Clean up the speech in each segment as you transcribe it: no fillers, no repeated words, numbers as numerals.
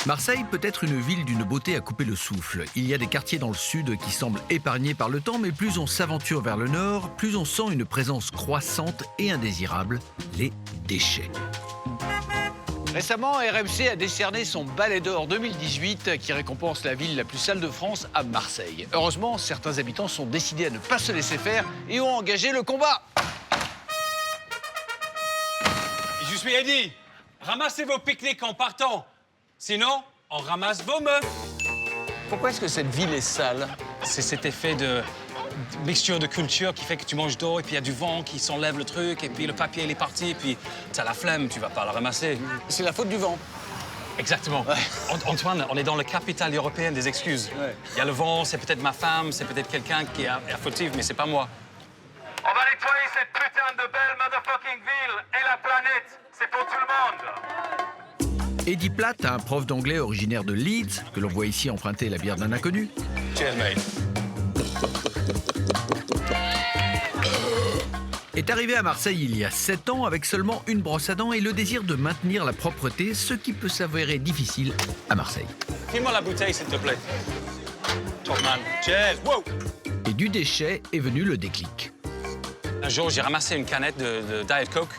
Marseille peut être une ville d'une beauté à couper le souffle. Il y a des quartiers dans le sud qui semblent épargnés par le temps, mais plus on s'aventure vers le nord, plus on sent une présence croissante et indésirable, les déchets. Récemment, RMC a décerné son Balai d'Or 2018 qui récompense la ville la plus sale de France à Marseille. Heureusement, certains habitants sont décidés à ne pas se laisser faire et ont engagé le combat. Je suis Eddie. Ramassez vos pique-niques en partant. Sinon, on ramasse vos meufs. Pourquoi est-ce que cette ville est sale? C'est cet effet de mixture de culture qui fait que tu manges d'eau et puis il y a du vent qui s'enlève le truc et puis le papier il est parti et puis t'as la flemme, tu vas pas le ramasser. C'est la faute du vent. Exactement. Ouais. Antoine, on est dans la capitale européenne des excuses. Ouais. Il y a le vent, c'est peut-être ma femme, c'est peut-être quelqu'un qui est fautif, mais c'est pas moi. On va nettoyer cette putain de belle motherfucking ville et la planète. C'est pour tout le monde. Eddie Platt, un prof d'anglais originaire de Leeds, que l'on voit ici emprunter la bière d'un inconnu, Cheers, mate. est arrivé à Marseille il y a 7 ans avec seulement une brosse à dents et le désir de maintenir la propreté, ce qui peut s'avérer difficile à Marseille. File-moi la bouteille, s'il te plaît. Top man. Cheers. Wow. Et du déchet est venu le déclic. Un jour, j'ai ramassé une canette de Diet Coke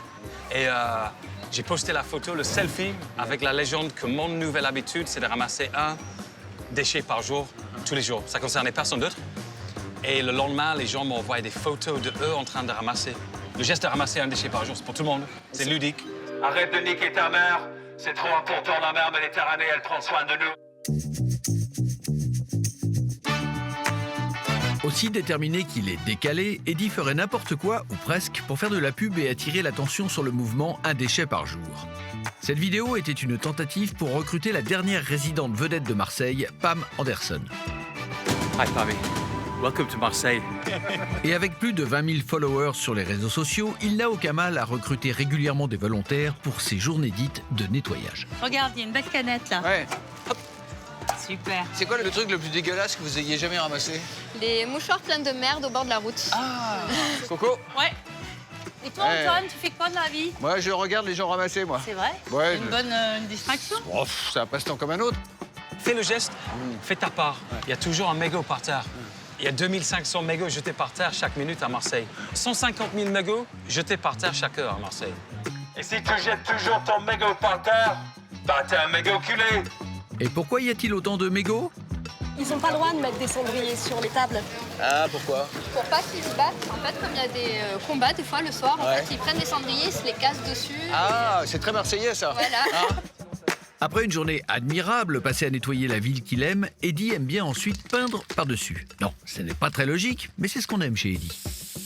et j'ai posté la photo, le selfie, avec la légende que mon nouvelle habitude, c'est de ramasser un déchet par jour, tous les jours. Ça concernait personne d'autre. Et le lendemain, les gens m'envoyaient des photos de eux en train de ramasser. Le geste de ramasser un déchet par jour, c'est pour tout le monde. C'est ludique. Arrête de niquer ta mère. C'est trop important, la mer Méditerranée, elle prend soin de nous. Aussi déterminé qu'il est décalé, Eddie ferait n'importe quoi, ou presque, pour faire de la pub et attirer l'attention sur le mouvement Un déchet par jour. Cette vidéo était une tentative pour recruter la dernière résidente vedette de Marseille, Pam Anderson. Hi, Pammy. Welcome to Marseille. Et avec plus de 20 000 followers sur les réseaux sociaux, il n'a aucun mal à recruter régulièrement des volontaires pour ces journées dites de nettoyage. Regarde, il y a une belle canette là. Ouais. Super. C'est quoi le truc le plus dégueulasse que vous ayez jamais ramassé? Les mouchoirs pleins de merde au bord de la route. Ah, Coco? Ouais. Et toi, Ouais. Antoine, tu fais quoi de la vie? Moi, je regarde les gens ramasser, moi. C'est vrai? Ouais. C'est une bonne distraction. Oh, c'est un passe-temps comme un autre. Fais le geste, fais ta part. Il y a toujours un mégot par terre. Il y a 2500 mégots jetés par terre chaque minute à Marseille. 150 000 mégots jetés par terre chaque heure à Marseille. Et si tu jettes toujours ton mégot par terre, bah t'es un mégot culé. Et pourquoi y a-t-il autant de mégots? Ils n'ont pas le droit de mettre des cendriers sur les tables. Ah, pourquoi? Pour pas qu'ils se battent, en fait, comme il y a des combats des fois le soir, en Ouais. fait, ils prennent des cendriers, ils se les cassent dessus. Ah, c'est très marseillais, ça. Voilà. Après une journée admirable passée à nettoyer la ville qu'il aime, Eddie aime bien ensuite peindre par-dessus. Non, ce n'est pas très logique, mais c'est ce qu'on aime chez Eddie.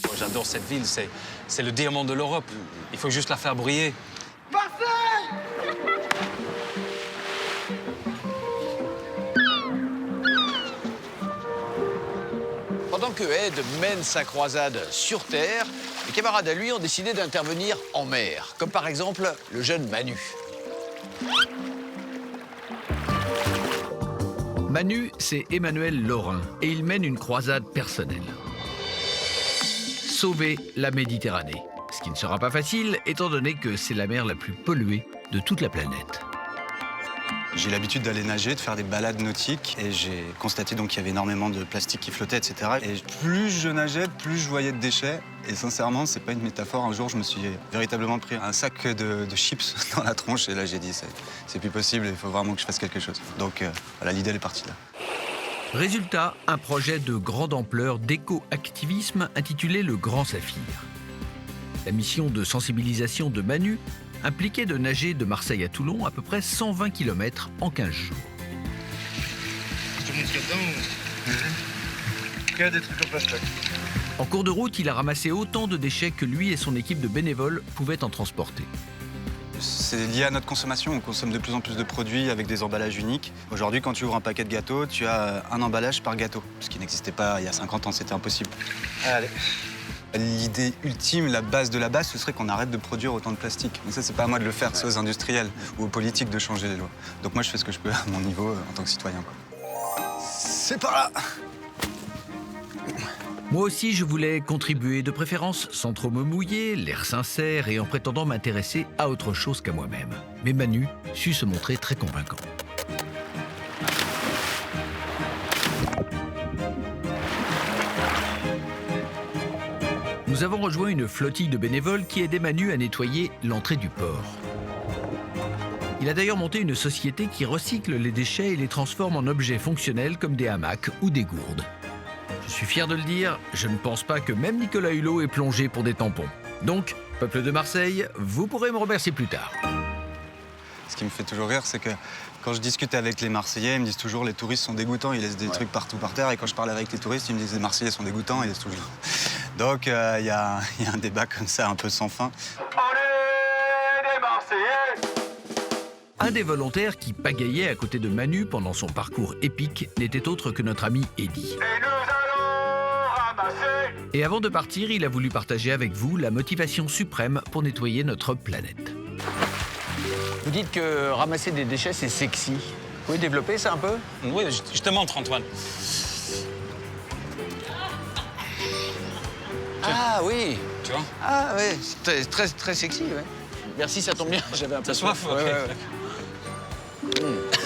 Moi, j'adore cette ville, c'est le diamant de l'Europe. Il faut juste la faire briller. Pendant que Ed mène sa croisade sur Terre, les camarades à lui ont décidé d'intervenir en mer, comme par exemple le jeune Manu. Manu, c'est Emmanuel Laurin, et il mène une croisade personnelle. Sauver la Méditerranée. Ce qui ne sera pas facile, étant donné que c'est la mer la plus polluée de toute la planète. J'ai l'habitude d'aller nager, de faire des balades nautiques et j'ai constaté donc qu'il y avait énormément de plastique qui flottait, etc. Et plus je nageais, plus je voyais de déchets. Et sincèrement, c'est pas une métaphore. Un jour, je me suis véritablement pris un sac de chips dans la tronche et là, j'ai dit, c'est plus possible, il faut vraiment que je fasse quelque chose. Donc voilà, l'idée elle est partie là. Résultat, un projet de grande ampleur d'éco-activisme intitulé Le Grand Saphir. La mission de sensibilisation de Manu impliquait de nager de Marseille à Toulon à peu près 120 km en 15 jours. Je te montre là-dedans. Que des trucs en plastique. En cours de route, il a ramassé autant de déchets que lui et son équipe de bénévoles pouvaient en transporter. C'est lié à notre consommation. On consomme de plus en plus de produits avec des emballages uniques. Aujourd'hui, quand tu ouvres un paquet de gâteaux, tu as un emballage par gâteau. Ce qui n'existait pas il y a 50 ans, c'était impossible. Allez. L'idée ultime, la base de la base, ce serait qu'on arrête de produire autant de plastique. Mais ça, c'est pas à moi de le faire, c'est aux industriels ou aux politiques de changer les lois. Donc moi, je fais ce que je peux à mon niveau en tant que citoyen, quoi. C'est par là! Moi aussi, je voulais contribuer, de préférence sans trop me mouiller, l'air sincère et en prétendant m'intéresser à autre chose qu'à moi-même. Mais Manu sut se montrer très convaincant. nous avons rejoint une flottille de bénévoles qui aidait Manu à nettoyer l'entrée du port. Il a d'ailleurs monté une société qui recycle les déchets et les transforme en objets fonctionnels comme des hamacs ou des gourdes. Je suis fier de le dire, je ne pense pas que même Nicolas Hulot ait plongé pour des tampons. Donc, peuple de Marseille, vous pourrez me remercier plus tard. Ce qui me fait toujours rire, c'est que quand je discute avec les Marseillais, ils me disent toujours les touristes sont dégoûtants, ils laissent des trucs partout par terre. Et quand je parle avec les touristes, ils me disent les Marseillais sont dégoûtants, ils laissent toujours. Donc il y a un débat comme ça, un peu sans fin. On est des Marseillais. Un des volontaires qui pagaillait à côté de Manu pendant son parcours épique n'était autre que notre ami Eddy. Et nous allons ramasser. Et avant de partir, il a voulu partager avec vous la motivation suprême pour nettoyer notre planète. Vous dites que ramasser des déchets, c'est sexy. Vous pouvez développer ça un peu? Oui, je te montre, Antoine. Ah oui. Tu vois? Ah oui, c'est très sexy, ouais. Merci, ça tombe bien. J'avais un peu T'as soif? Ouais, Ok. ouais, ouais.